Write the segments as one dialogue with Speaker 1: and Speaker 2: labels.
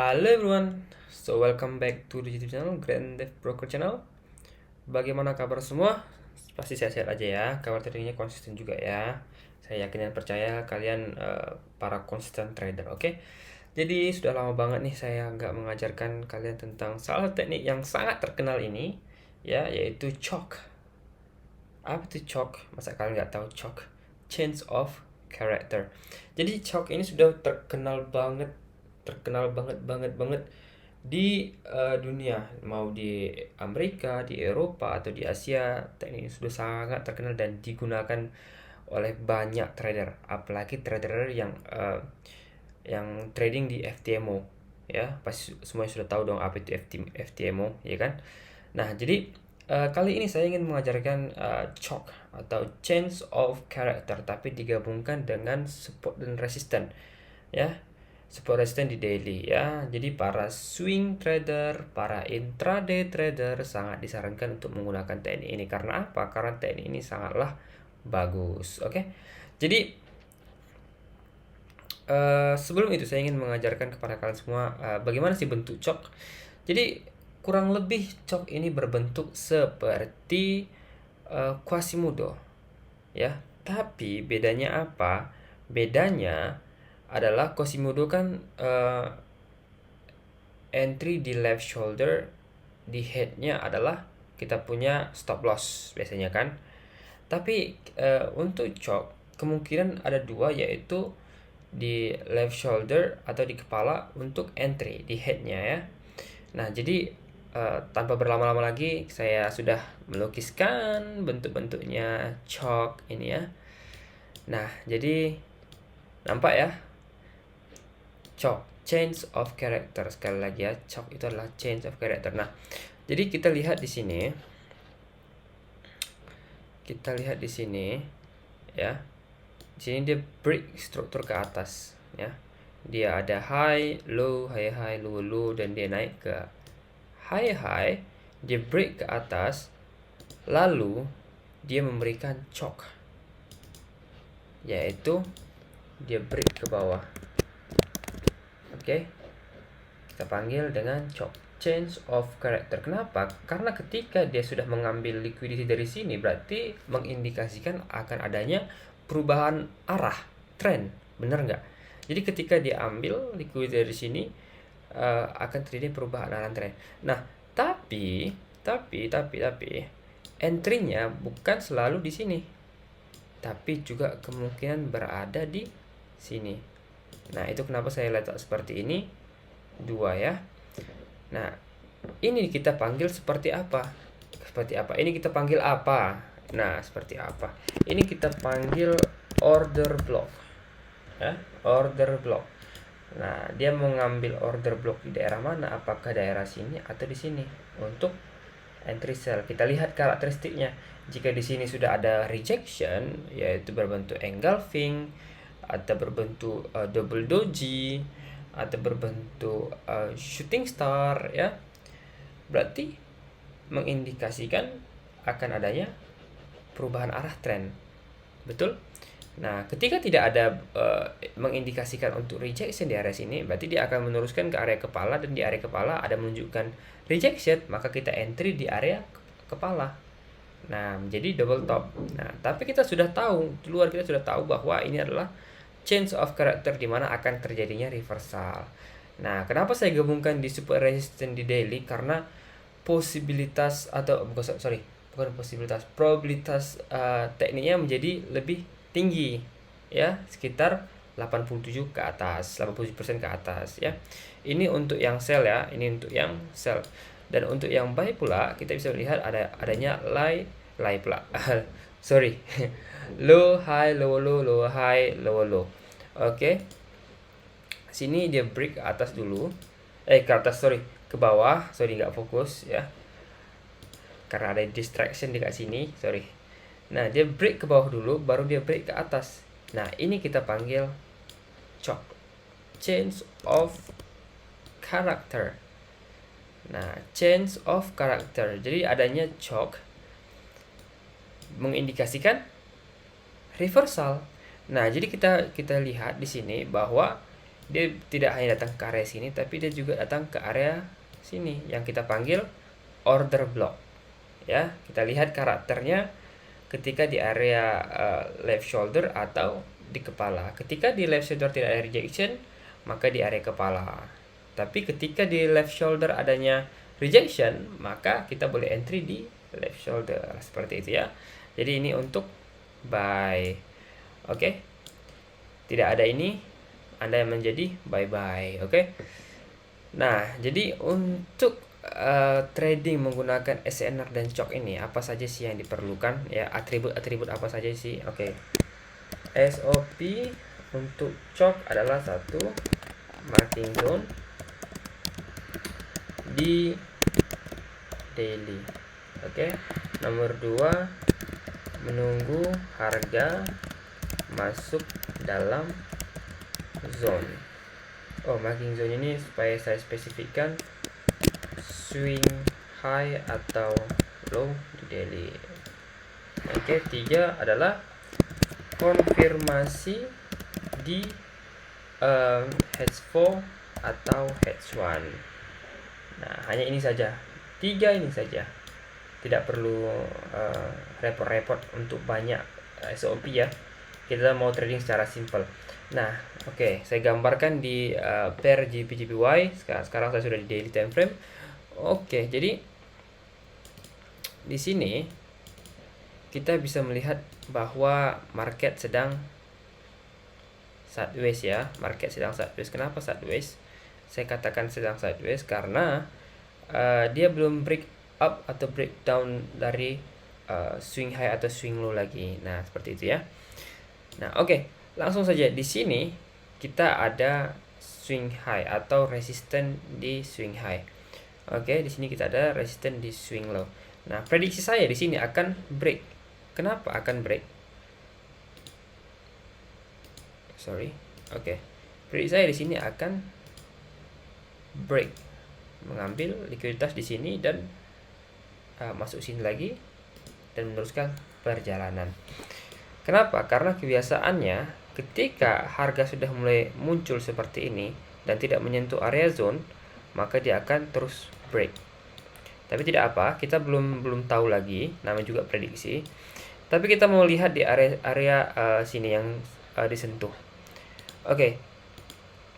Speaker 1: Halo everyone, so welcome back to the YouTube channel Grand Dev Broker Channel. Bagaimana kabar semua? Pasti sehat-sehat aja ya. Kabar tradingnya konsisten juga ya. Saya yakin dan percaya kalian para konsisten trader, oke? Jadi sudah lama banget nih saya nggak mengajarkan kalian tentang salah satu teknik yang sangat terkenal ini, ya, yaitu chalk. Apa itu chalk? Masa kalian nggak tahu chalk? Change of character. Jadi chalk ini sudah terkenal banget di dunia, mau di Amerika, di Eropa atau di Asia. Teknik ini sudah sangat terkenal dan digunakan oleh banyak trader, apalagi trader yang trading di FTMO, ya pasti semuanya sudah tahu dong apa itu FTMO, ya kan. Nah, jadi kali ini saya ingin mengajarkan chalk atau change of character, tapi digabungkan dengan support dan resistance, ya. Support resistance di daily, ya. Jadi para swing trader, para intraday trader sangat disarankan untuk menggunakan teknik ini. Karena apa? Karena teknik ini sangatlah bagus. Oke. Jadi sebelum itu saya ingin mengajarkan kepada kalian semua bagaimana sih bentuk chalk. Jadi kurang lebih chalk ini berbentuk seperti Quasimodo, ya. Tapi bedanya apa? Bedanya adalah Quasimodo kan entry di left shoulder, di headnya adalah kita punya stop loss biasanya kan. Tapi untuk chalk kemungkinan ada dua, yaitu di left shoulder atau di kepala untuk entry di headnya, ya. Nah, jadi tanpa berlama-lama lagi saya sudah melukiskan bentuk-bentuknya chalk ini, ya. Nah, jadi nampak ya, chalk change of character. Sekali lagi ya, chalk itu adalah change of character. Nah, jadi kita lihat di sini. Ya. Di sini dia break struktur ke atas, ya. Dia ada high, low, high, low, low, dan dia naik ke high, dia break ke atas, lalu dia memberikan chalk, yaitu dia break ke bawah. Oke. Kita panggil dengan chalk, change of character. Kenapa? Karena ketika dia sudah mengambil liquidity dari sini, berarti mengindikasikan akan adanya perubahan arah, trend. Benar nggak? Jadi ketika dia ambil liquidity dari sini, akan terjadi perubahan arah trend. Nah, tapi entry-nya bukan selalu di sini, tapi juga kemungkinan berada di sini. Nah, itu kenapa saya letak seperti ini, dua, ya. Nah, ini kita panggil seperti apa? Ini kita panggil apa? Nah, seperti apa? Ini kita panggil order block, ya, order block. Nah, dia mau ngambil order block di daerah mana? Apakah daerah sini atau di sini untuk entry sell? Kita lihat karakteristiknya. Jika di sini sudah ada rejection, yaitu berbentuk engulfing atau berbentuk double doji atau berbentuk shooting star, ya, berarti mengindikasikan akan adanya perubahan arah tren. Betul? Nah, ketika tidak ada mengindikasikan untuk rejection di area sini, berarti dia akan meneruskan ke area kepala, dan di area kepala ada menunjukkan rejection, maka kita entry di area kepala. Nah, menjadi double top. Nah, tapi kita sudah tahu, di luar kita sudah tahu bahwa ini adalah change of character, di mana akan terjadinya reversal. Nah, kenapa saya gabungkan di support resistance di daily? Karena probabilitas tekniknya menjadi lebih tinggi, ya, sekitar 87 ke atas, 87% ke atas, ya. Ini untuk yang sell, ya, ini untuk yang sell. Dan untuk yang buy pula kita bisa melihat adanya lie pula. Sorry. Low high low low, low high low low. Oke. Sini dia break ke atas dulu. Ke bawah. Sorry, nggak fokus, ya. Karena ada distraction di sini, sorry. Nah, dia break ke bawah dulu, baru dia break ke atas. Nah, ini kita panggil chalk, change of character. Nah, change of character. Jadi adanya chalk mengindikasikan reversal. Nah, jadi kita lihat di sini bahwa dia tidak hanya datang ke area sini, tapi dia juga datang ke area sini yang kita panggil order block. Ya, kita lihat karakternya ketika di area left shoulder atau di kepala. Ketika di left shoulder tidak ada rejection, maka di area kepala. Tapi ketika di left shoulder adanya rejection, maka kita boleh entry di left shoulder. Seperti itu ya. Jadi ini untuk buy. Oke. Tidak ada ini, Anda yang menjadi bye-bye. Oke. Nah, jadi untuk trading menggunakan SNR dan CHOC ini apa saja sih yang diperlukan ya, atribut-atribut apa saja sih? Oke. SOP untuk CHOC adalah satu, marking zone di daily. Oke. Nomor 2, menunggu harga masuk dalam zone. Oh, marking zone ini supaya saya spesifikkan swing high atau low di daily. Oke, 3 adalah konfirmasi di H4 atau H1. Nah, hanya ini saja. 3 ini saja. Tidak perlu repot-repot untuk banyak SOP ya. Kita mau trading secara simple. Nah, oke, saya gambarkan di pair GBGBY. Sekarang saya sudah di daily time frame. Oke, jadi di sini kita bisa melihat bahwa market sedang sideways ya. Market sedang sideways. Kenapa sideways? Saya katakan sedang sideways karena dia belum break up atau breakdown dari swing high atau swing low lagi. Nah, seperti itu ya. Nah, oke, langsung saja di sini kita ada swing high atau resisten di swing high. Oke, di sini kita ada resisten di swing low. Nah, prediksi saya di sini akan break. Kenapa akan break? Sorry. Oke. Prediksi saya di sini akan break. Mengambil likuiditas di sini dan masuk sini lagi dan meneruskan perjalanan. Kenapa? Karena kebiasaannya ketika harga sudah mulai muncul seperti ini dan tidak menyentuh area zone, maka dia akan terus break. Tapi tidak apa, kita belum tahu lagi, namanya juga prediksi. Tapi kita mau lihat di area sini yang disentuh. Oke.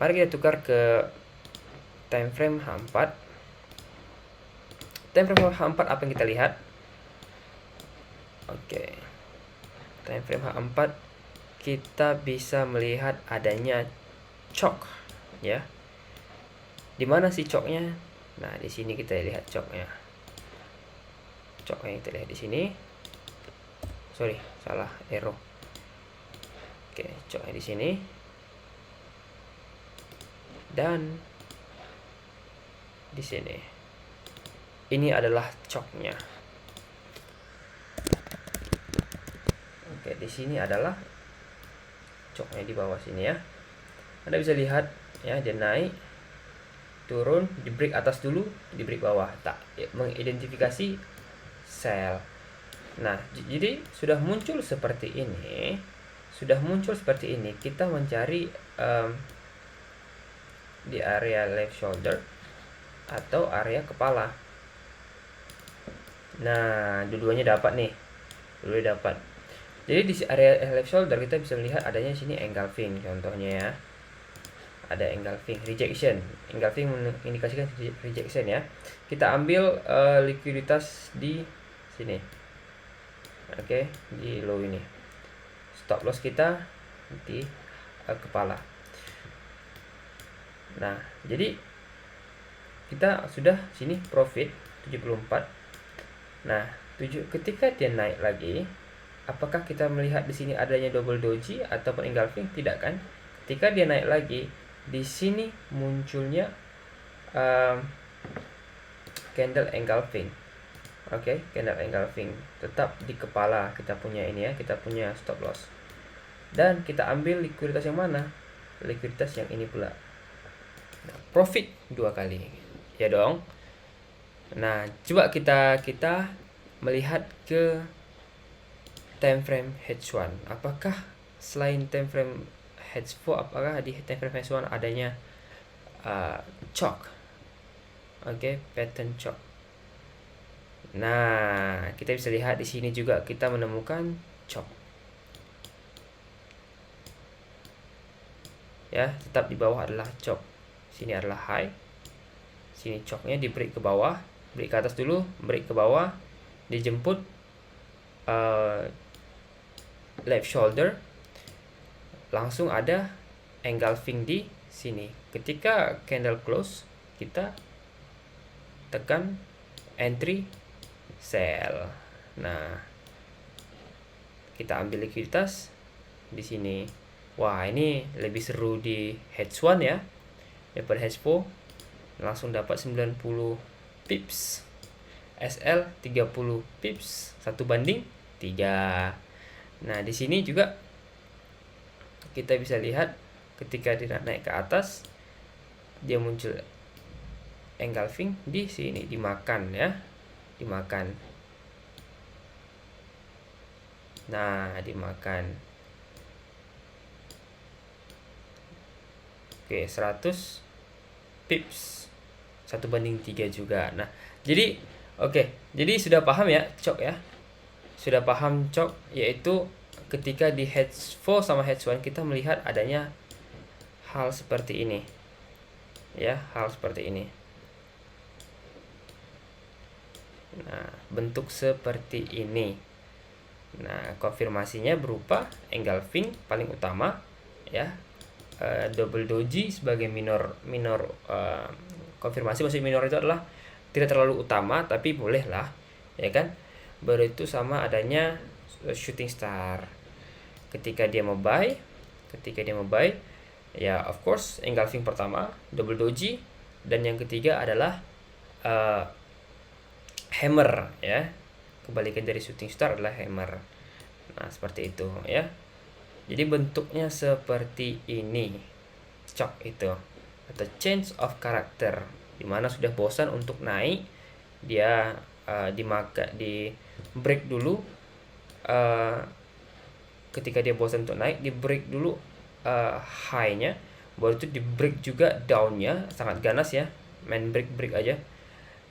Speaker 1: Mari kita tukar ke time frame H4. Time frame H4 apa yang kita lihat? Oke. Time frame H4 kita bisa melihat adanya CHOC ya. Di mana sih CHOC-nya? Nah, di sini kita lihat CHOC-nya. CHOC-nya kita lihat di sini. Sorry, salah arrow. Oke, CHOC-nya di sini. Dan di sini. Ini adalah CHOC-nya. Oke, di sini adalah CHOC-nya di bawah sini ya. Anda bisa lihat ya, dia naik, turun, di break atas dulu, di break bawah, tak mengidentifikasi sell. Nah, jadi sudah muncul seperti ini, kita mencari di area left shoulder atau area kepala. Nah, dua-duanya dapat nih, dapat. Jadi di area left shoulder kita bisa melihat adanya sini engulfing contohnya ya. Ada engulfing, rejection. Engulfing mengindikasikan rejection ya. Kita ambil likuiditas di sini. Oke, di low ini. Stop loss kita di kepala. Nah, jadi kita sudah sini profit 74. Nah, ketika dia naik lagi, apakah kita melihat di sini adanya double doji ataupun engulfing? Tidak kan? Ketika dia naik lagi, di sini munculnya candle engulfing. Oke, candle engulfing tetap di kepala kita punya ini ya, kita punya stop loss. Dan kita ambil likuiditas yang mana? Likuiditas yang ini pula. Nah, profit 2 kali. Ya dong. Nah, coba kita melihat ke time frame H1. Apakah selain time frame H4 apakah di time frame H1 adanya choke. Oke, pattern choke. Nah, kita bisa lihat di sini juga kita menemukan choke. Ya, tetap di bawah adalah choke. Sini adalah high. Sini choke-nya di break ke bawah, break ke atas dulu, break ke bawah, dijemput left shoulder, langsung ada engulfing di sini. Ketika candle close, kita tekan entry sell. Nah, kita ambil likuiditas di sini. Wah, ini lebih seru di H1 ya daripada H4. Langsung dapat 90 pips. SL 30 pips, 1:3. Nah, di sini juga kita bisa lihat ketika dia naik ke atas, dia muncul engulfing di sini, dimakan ya, dimakan. Nah, dimakan. Oke, 100 pips, 1:3 juga. Nah, jadi jadi sudah paham ya choke ya. Sudah paham choke, yaitu ketika di H4 sama H1 kita melihat adanya hal seperti ini. Ya, hal seperti ini. Nah, bentuk seperti ini. Nah, konfirmasinya berupa engulfing paling utama ya. Double doji sebagai minor konfirmasi. Maksud minor itu adalah tidak terlalu utama tapi boleh lah, ya kan. Baru itu sama adanya shooting star ketika dia mau buy, ya of course engulfing pertama, double doji, dan yang ketiga adalah hammer ya. Kebalikan dari shooting star adalah hammer. Nah, seperti itu ya. Jadi bentuknya seperti ini choke itu, atau change of character, dimana sudah bosan untuk naik, dia di break dulu. Ketika dia bosan untuk naik, di break dulu high-nya, baru itu di break juga down-nya, sangat ganas ya, main break aja,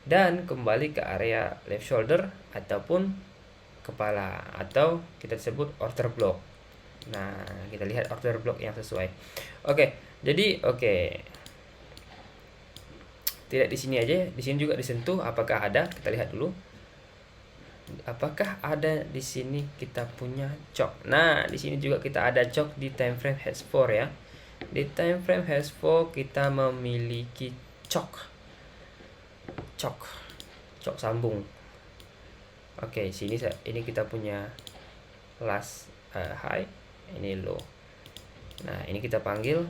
Speaker 1: dan kembali ke area left shoulder ataupun kepala, atau kita sebut order block. Nah, kita lihat order block yang sesuai. Jadi tidak di sini aja, di sini juga disentuh. Apakah ada? Kita lihat dulu. Apakah ada di sini kita punya choke? Nah, di sini juga kita ada choke di time frame H4 ya. Di time frame H4 kita memiliki choke sambung. Sini ini kita punya last high, ini low. Nah, ini kita panggil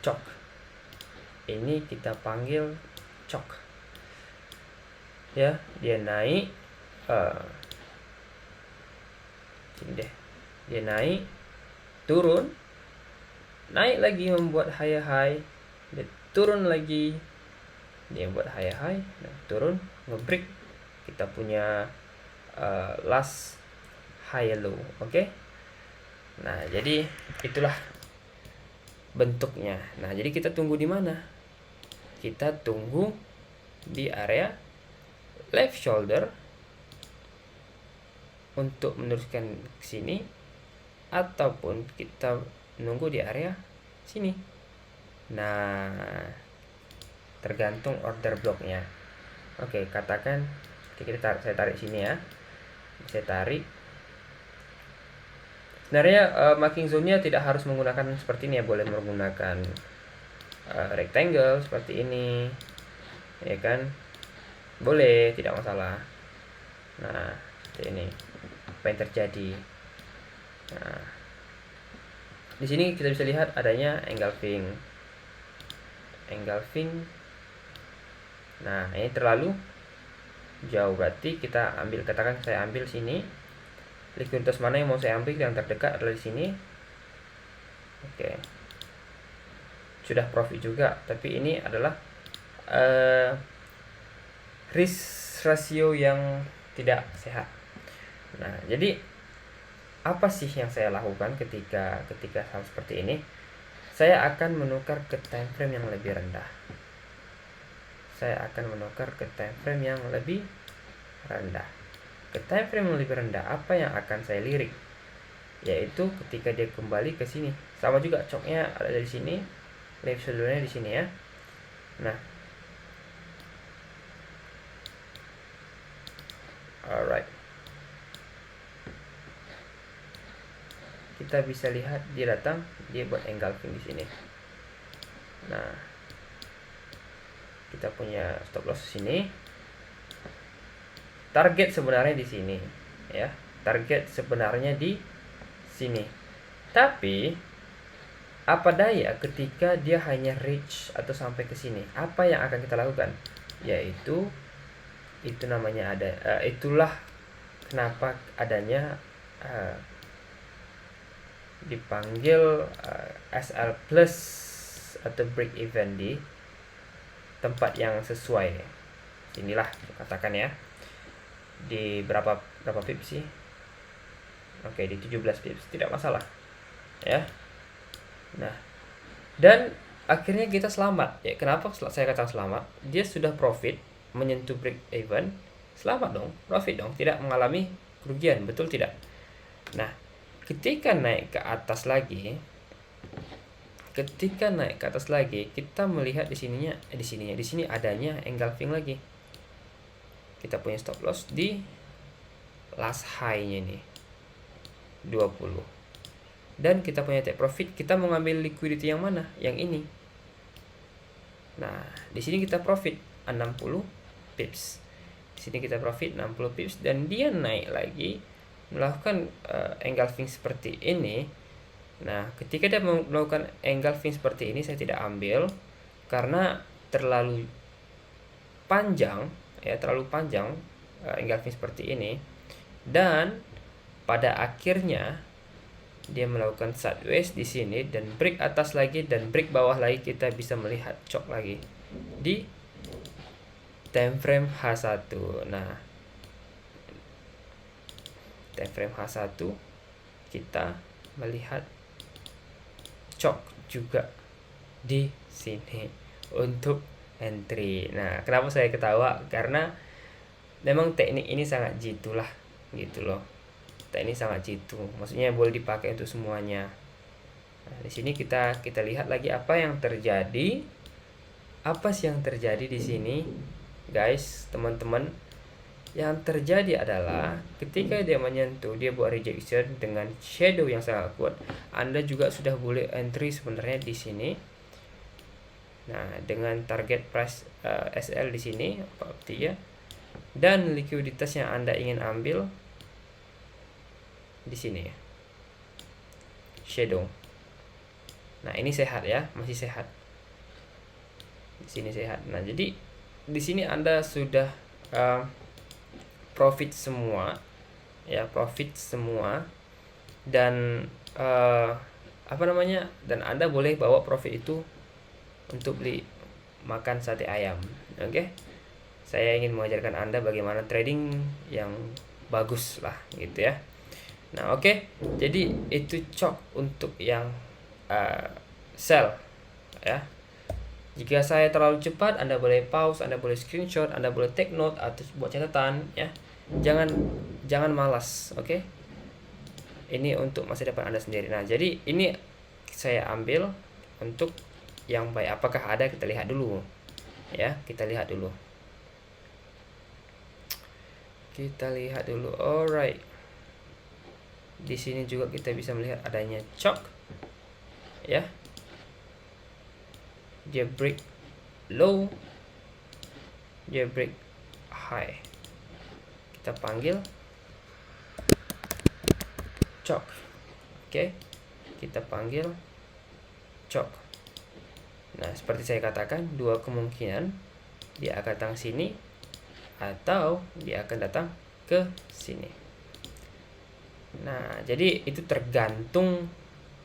Speaker 1: choke. Ini kita panggil choke. Ya, dia naik sini deh. Dia naik, turun, naik lagi membuat high, dia turun lagi, dia buat high, nah, turun, ngebreak, kita punya last high low. Nah, jadi itulah bentuknya. Nah, jadi kita tunggu di mana? Kita tunggu di area left shoulder untuk meneruskan ke sini, ataupun kita menunggu di area sini. Nah, tergantung order blocknya. Katakan saya tarik sini ya. Saya tarik. Sebenarnya marking zone-nya tidak harus menggunakan seperti ini ya, boleh menggunakan rectangle seperti ini, ya kan? Boleh, tidak masalah. Nah, seperti ini. Apa yang terjadi? Nah, di sini kita bisa lihat adanya engulfing. Nah, ini terlalu jauh, berarti kita ambil, katakan saya ambil sini. Likuiditas mana yang mau saya ambil, yang terdekat adalah di sini. Sudah profit juga, tapi ini adalah risk ratio yang tidak sehat. Nah, jadi apa sih yang saya lakukan ketika hal seperti ini? Saya akan menukar ke time frame yang lebih rendah. Ke time frame yang lebih rendah, apa yang akan saya lirik? Yaitu ketika dia kembali ke sini. Sama juga coknya ada di sini, left shoulder-nya di sini ya. Nah, alright. Kita bisa lihat dia datang, dia buat engulfing di sini. Nah, kita punya stop loss di sini. Target sebenarnya di sini, ya. Target sebenarnya di sini. Tapi apa daya ketika dia hanya reach atau sampai ke sini? Apa yang akan kita lakukan? Yaitu itu namanya itulah kenapa adanya dipanggil SL plus atau break even di tempat yang sesuai. Inilah katakan ya. Di berapa pips sih? Oke, di 17 pips, tidak masalah. Ya. Nah, dan akhirnya kita selamat. Ya, kenapa saya katakan selamat? Dia sudah profit menyentuh break even. Selamat dong, profit dong, tidak mengalami kerugian, betul tidak? Nah, ketika naik ke atas lagi, kita melihat di sini adanya engulfing lagi. Kita punya stop loss di last high-nya nih 20. Dan kita punya take profit, kita mau ngambil liquidity yang mana? Yang ini. Nah, di sini kita profit 60 pips. Di sini kita profit 60 pips dan dia naik lagi melakukan engulfing seperti ini. Nah, ketika dia melakukan engulfing seperti ini, saya tidak ambil karena terlalu panjang engulfing seperti ini. Dan pada akhirnya dia melakukan sideways di sini dan break atas lagi dan break bawah lagi, kita bisa melihat chok lagi di time frame H1. Nah, time frame H1 kita melihat cok juga di sini untuk entry. Nah, kenapa saya ketawa? Karena memang teknik ini sangat jitu lah, gitu loh. Teknik sangat jitu, maksudnya boleh dipakai untuk semuanya. Nah, di sini kita lihat lagi apa yang terjadi. Apa sih yang terjadi di sini, guys, teman-teman? Yang terjadi adalah ketika dia menyentuh, dia buat rejection dengan shadow yang sangat kuat. Anda juga sudah boleh entry sebenarnya di sini. Nah, dengan target price SL di sini, ya. Dan likuiditas yang Anda ingin ambil di sini ya. Shadow. Nah, ini sehat ya, masih sehat. Di sini sehat. Nah, jadi di sini Anda sudah profit semua dan dan Anda boleh bawa profit itu untuk beli makan sate ayam. Oke. Saya ingin mengajarkan Anda bagaimana trading yang bagus lah gitu ya. Nah, oke. Jadi itu cok untuk yang sell ya. Jika saya terlalu cepat, Anda boleh pause, Anda boleh screenshot, Anda boleh take note atau buat catatan ya. Jangan malas, oke? Ini untuk masa depan Anda sendiri. Nah, jadi ini saya ambil untuk yang baik. Apakah ada? Kita lihat dulu. Ya, kita lihat dulu. Alright. Di sini juga kita bisa melihat adanya chok. Ya. Dia break low, dia break high. Kita panggil chok. Oke. Kita panggil chok. Nah, seperti saya katakan, dua kemungkinan, dia akan datang sini atau dia akan datang ke sini. Nah, jadi itu tergantung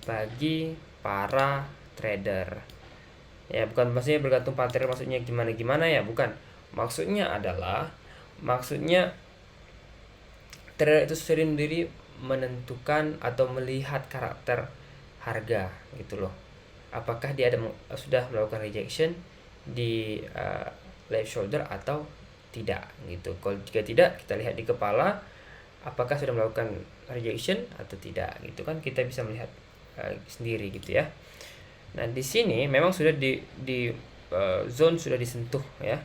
Speaker 1: bagi para trader. Ya, bukan maksudnya bergantung para trader maksudnya gimana ya, bukan. Maksudnya trader itu sendiri menentukan atau melihat karakter harga gitu loh. Apakah dia sudah melakukan rejection di left shoulder atau tidak gitu. Kalau jika tidak, kita lihat di kepala apakah sudah melakukan rejection atau tidak gitu kan, kita bisa melihat sendiri gitu ya. Nah, di sini memang sudah di zone sudah disentuh ya.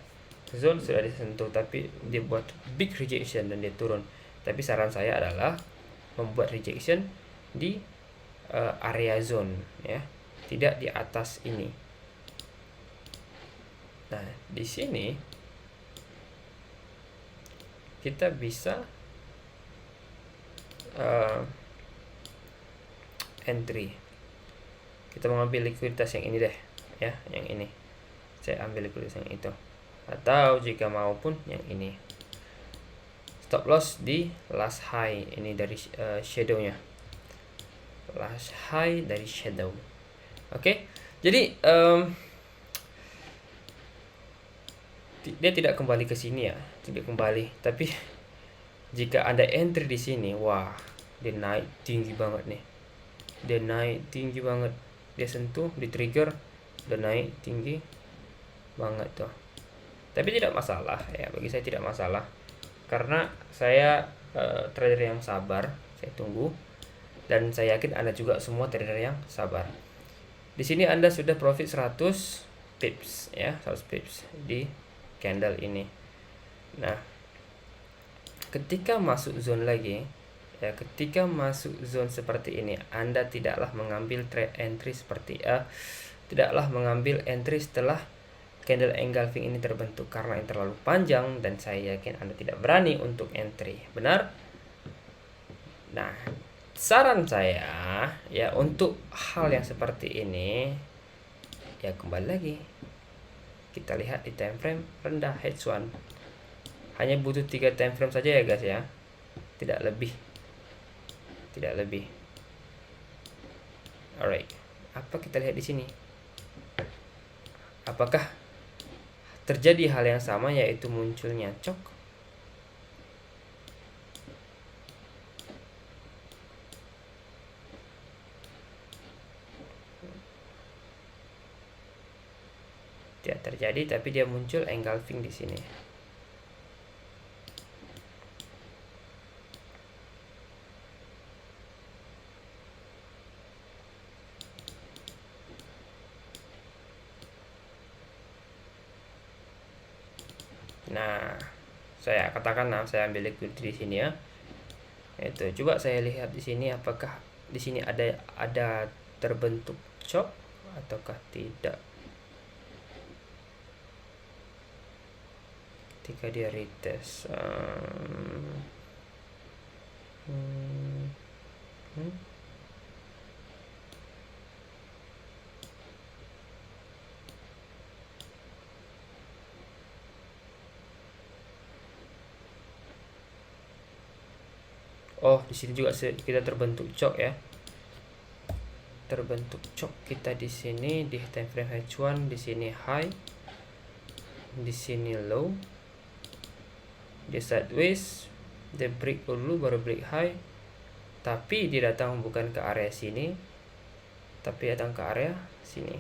Speaker 1: Zone sudah disentuh tapi dia buat big rejection dan dia turun. Tapi saran saya adalah membuat rejection di area zone ya, tidak di atas ini. Nah, di sini kita bisa entry. Kita mengambil likuiditas yang ini deh ya, yang ini. Saya ambil likuiditas yang itu. Atau jika maupun yang ini. Stop loss di last high ini dari shadow-nya. Last high dari shadow. Oke. Jadi dia tidak kembali ke sini ya, tidak kembali. Tapi jika Anda entry di sini, wah, dia naik tinggi banget nih. Dia naik tinggi banget. Dia sentuh, di trigger, udah naik tinggi banget tuh. Tapi tidak masalah ya, bagi saya tidak masalah. Karena saya trader yang sabar, saya tunggu. Dan saya yakin Anda juga semua trader yang sabar. Di sini Anda sudah profit 100 pips ya, 100 pips di candle ini. Nah, ketika masuk zone lagi ya, ketika masuk zone seperti ini, Anda tidaklah mengambil trade entry tidaklah mengambil entry setelah candle engulfing ini terbentuk, karena ini terlalu panjang dan saya yakin Anda tidak berani untuk entry. Benar? Nah, saran saya ya untuk hal yang seperti ini ya, kembali lagi kita lihat di time frame rendah H1. Hanya butuh 3 time frame saja ya guys ya. Tidak lebih. Tidak lebih. Alright. Apa kita lihat di sini? Apakah terjadi hal yang sama, yaitu munculnya cok? Tidak terjadi, tapi dia muncul engulfing di sini. Nah, saya katakan saya ambil liquidity di sini ya. Itu coba saya lihat di sini, apakah di sini ada terbentuk chop ataukah tidak. Ketika dia retest oh, di sini juga kita terbentuk cok ya. Terbentuk cok kita di sini di time frame H1, di sini high, di sini low. Dia sideways, dia break dulu baru break high. Tapi dia datang bukan ke area sini, tapi datang ke area sini.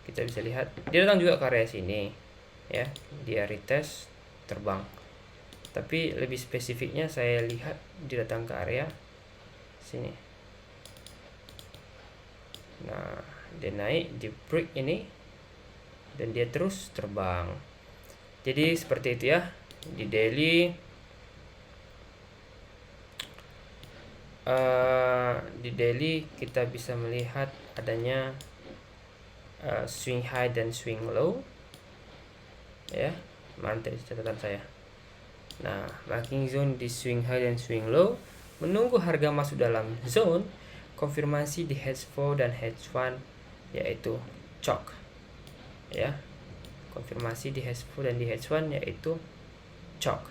Speaker 1: Kita bisa lihat dia datang juga ke area sini ya. Dia retest terbang. Tapi lebih spesifiknya saya lihat dia datang ke area sini. Nah, dia naik di break ini dan dia terus terbang. Jadi seperti itu ya. Di daily kita bisa melihat adanya swing high dan swing low ya. Mantap catatan saya. Nah, marking zone di swing high dan swing low, menunggu harga masuk dalam zone konfirmasi di H4 dan H1 yaitu chok ya. Konfirmasi di H4 dan di H1 yaitu chok.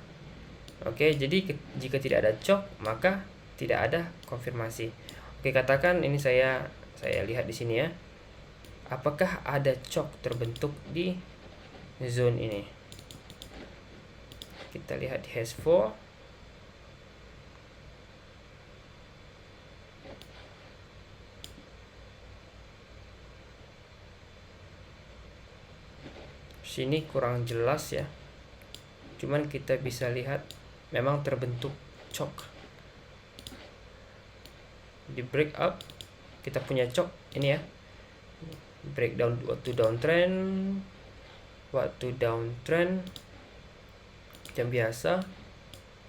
Speaker 1: Oke, jadi jika tidak ada chok maka tidak ada konfirmasi. Oke, katakan ini saya lihat di sini ya. Apakah ada chok terbentuk di zone ini? Kita lihat di H4. sini kurang jelas ya, cuman kita bisa lihat memang terbentuk choke di break up. Kita punya choke ini ya, breakdown waktu downtrend, jam biasa,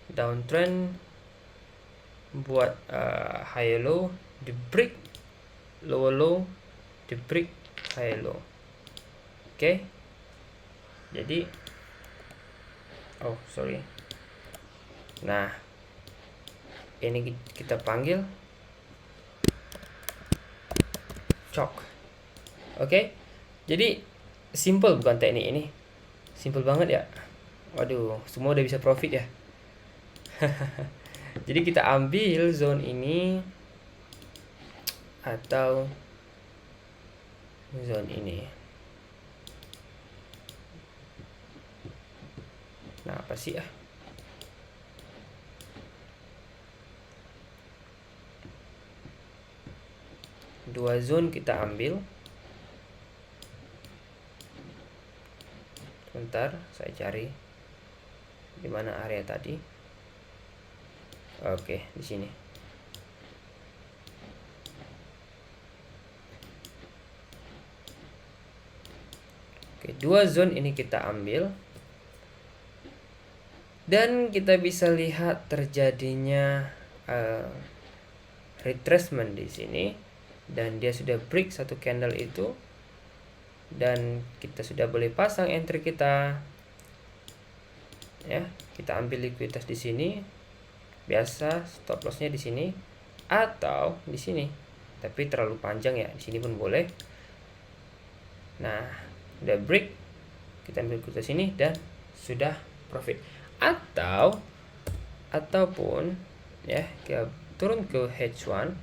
Speaker 1: downtrend buat high low, di break lower low, di break high low. Oke. Jadi nah, ini kita panggil choke. Oke. Jadi simple bukan teknik ini? Simple banget ya. Waduh, semua udah bisa profit ya. Jadi kita ambil zone ini atau zone ini. Nah, apa sih ya? Dua zone kita ambil. Sebentar, saya cari di mana area tadi. Oke, di sini. Oke, dua zone ini kita ambil. Dan kita bisa lihat terjadinya retracement di sini, dan dia sudah break satu candle itu, dan kita sudah boleh pasang entry kita. Ya, kita ambil likuiditas di sini. Biasa stop lossnya di sini atau di sini. Tapi terlalu panjang ya, di sini pun boleh. Nah, udah break, kita ambil likuiditas sini dan sudah profit. Ataupun ya, kita turun ke H1.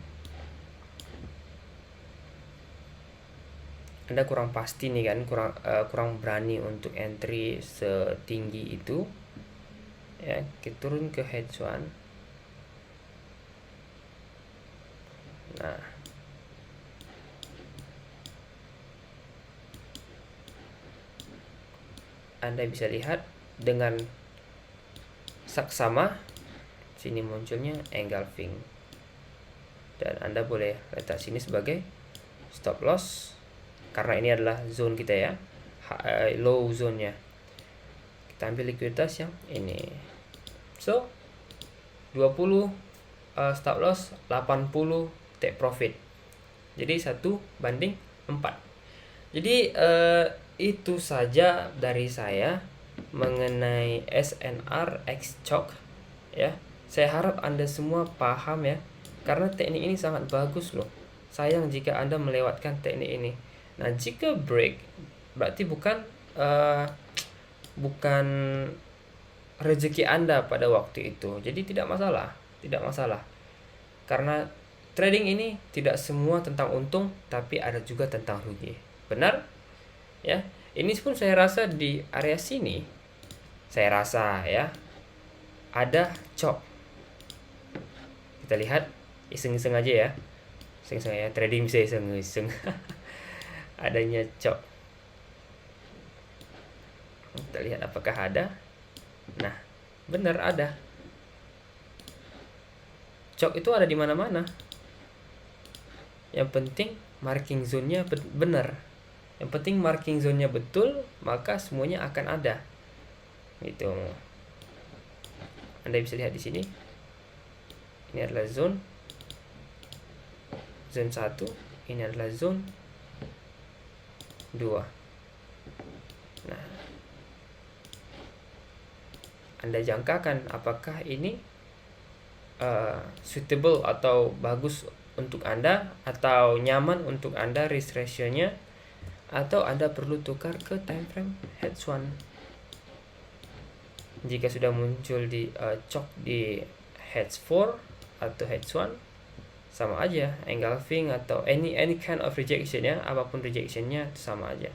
Speaker 1: Anda kurang pasti nih kan, kurang berani untuk entry setinggi itu ya, kita turun ke H1. Nah, Anda bisa lihat dengan saksama sini munculnya engulfing, dan Anda boleh letak sini sebagai stop loss karena ini adalah zone kita ya, low zone nya. Kita ambil likuiditas yang ini, so 20 stop loss, 80 take profit, jadi 1/4. Jadi itu saja dari saya mengenai SNR X choke ya. Saya harap Anda semua paham ya, karena teknik ini sangat bagus loh. Sayang jika Anda melewatkan teknik ini. Nah, jika break berarti bukan rezeki Anda pada waktu itu. Jadi tidak masalah. Karena trading ini tidak semua tentang untung, tapi ada juga tentang rugi. Benar? Ya. Ini pun saya rasa di area sini, saya rasa ya, ada chop. Kita lihat, iseng-iseng aja ya. Iseng-iseng ya, trading bisa iseng-iseng. Adanya chop. Kita lihat apakah ada. Nah, benar ada. Chop itu ada di mana-mana. Yang penting marking zone-nya benar. Yang penting marking zone-nya betul, maka semuanya akan ada. Gitu. Anda bisa lihat di sini. Ini adalah zone 1, ini adalah zone 2. Nah, Anda jangkakan apakah ini suitable atau bagus untuk Anda, atau nyaman untuk Anda risk ratio-nya, atau Anda perlu tukar ke time frame H1. Jika sudah muncul di choke di H4 atau H1, sama aja, engulfing atau any kind of rejection ya, apapun rejectionnya sama aja.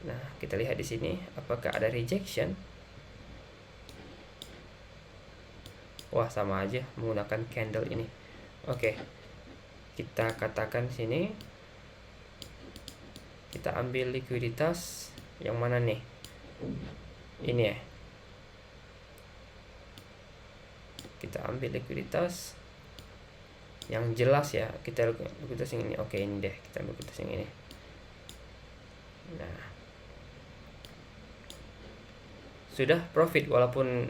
Speaker 1: Nah, kita lihat di sini apakah ada rejection. Wah, sama aja menggunakan candle ini. Oke. Kita katakan sini, kita ambil likuiditas Yang mana nih? Ini ya. Kita ambil likuiditas yang jelas ya. Kita likuiditas yang ini. Oke, ini deh. Kita ambil likuiditas yang ini. Nah, sudah profit walaupun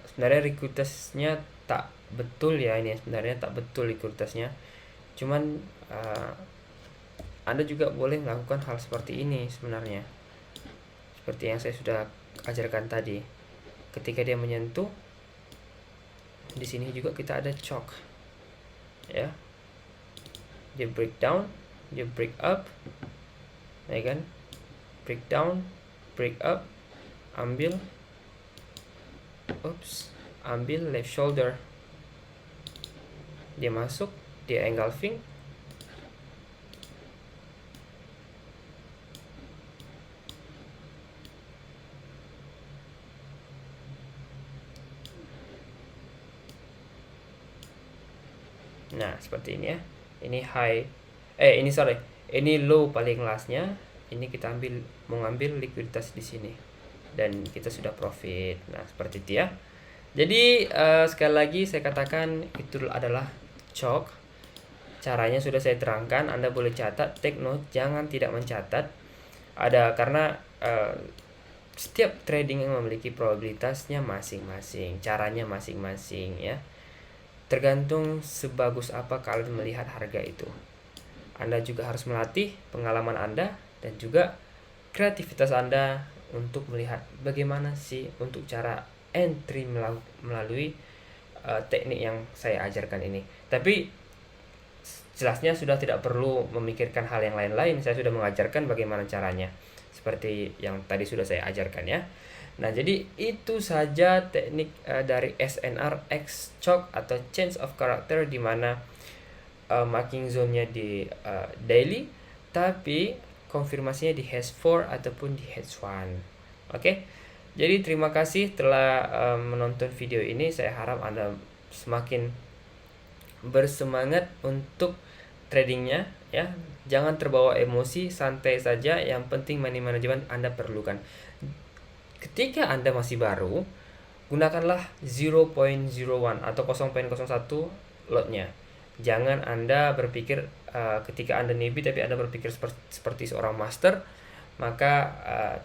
Speaker 1: sebenarnya likuiditasnya tak betul ya. Ini sebenarnya tak betul likuiditasnya. Cuman Anda juga boleh melakukan hal seperti ini sebenarnya. Seperti yang saya sudah ajarkan tadi. Ketika dia menyentuh, di sini juga kita ada choke. Ya. Dia breakdown, dia break up. Ya kan? Breakdown, break up, ambil. Ambil left shoulder. Dia masuk, dia engulfing. Nah, seperti ini ya. Ini high. Ini low paling lastnya. Ini kita mau ngambil likuiditas di sini. Dan kita sudah profit. Nah, seperti itu ya. Jadi, sekali lagi saya katakan itu adalah choke. Caranya sudah saya terangkan. Anda boleh catat, take note, jangan tidak mencatat. Karena setiap trading yang memiliki probabilitasnya masing-masing, caranya masing-masing ya. Tergantung sebagus apa kalian melihat harga itu. Anda juga harus melatih pengalaman Anda dan juga kreativitas Anda untuk melihat bagaimana sih untuk cara entry melalui teknik yang saya ajarkan ini. Tapi jelasnya sudah tidak perlu memikirkan hal yang lain-lain. Saya sudah mengajarkan bagaimana caranya. Seperti yang tadi sudah saya ajarkan ya. Nah, jadi itu saja teknik dari SNR X choke atau change of character, di mana marking zone-nya di daily, tapi konfirmasinya di H4 ataupun di H1. Oke. Jadi terima kasih telah menonton video ini. Saya harap Anda semakin bersemangat untuk tradingnya ya. Jangan terbawa emosi, santai saja. Yang penting money management Anda perlukan. Ketika Anda masih baru, gunakanlah 0.01 atau 0.01 lotnya. Jangan Anda berpikir ketika Anda newbie tapi Anda berpikir seperti seorang master, maka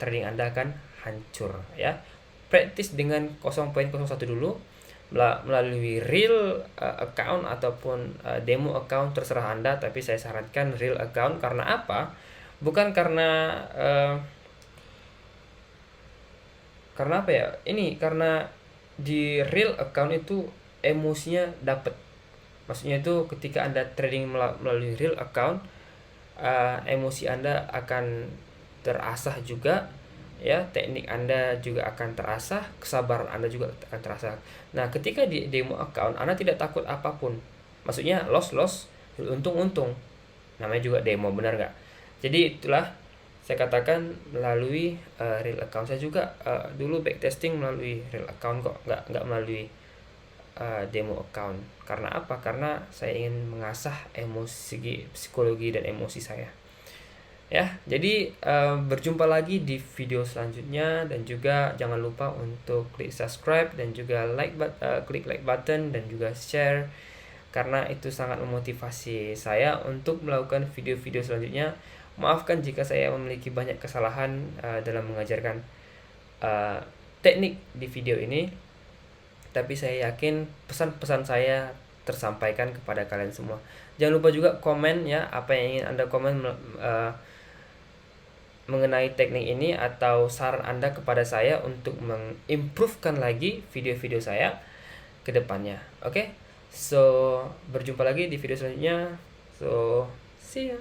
Speaker 1: trading Anda akan hancur ya. Praktis dengan 0.01 dulu melalui real account ataupun demo account, terserah Anda, tapi saya sarankan real account. Karena apa? Bukan karena apa ya? Karena di real account itu emosinya dapat. Maksudnya itu ketika Anda trading melalui real account, emosi Anda akan terasah juga ya, teknik Anda juga akan terasah, kesabaran Anda juga akan terasah. Nah, ketika di demo account Anda tidak takut apapun. Maksudnya loss, untung. Namanya juga demo, benar nggak? Jadi itulah saya katakan melalui real account. Saya juga dulu backtesting melalui real account kok, nggak melalui demo account. Karena apa? Karena saya ingin mengasah emosi, psikologi dan emosi saya. Ya, jadi berjumpa lagi di video selanjutnya, dan juga jangan lupa untuk klik subscribe dan juga klik like button dan juga share, karena itu sangat memotivasi saya untuk melakukan video-video selanjutnya. Maafkan jika saya memiliki banyak kesalahan dalam mengajarkan teknik di video ini, tapi saya yakin pesan-pesan saya tersampaikan kepada kalian semua. Jangan lupa juga komen ya, apa yang ingin Anda komen mengenai teknik ini, atau saran Anda kepada saya untuk mengimprovekan lagi video-video saya ke depannya. Oke? So, berjumpa lagi di video selanjutnya. So, see ya.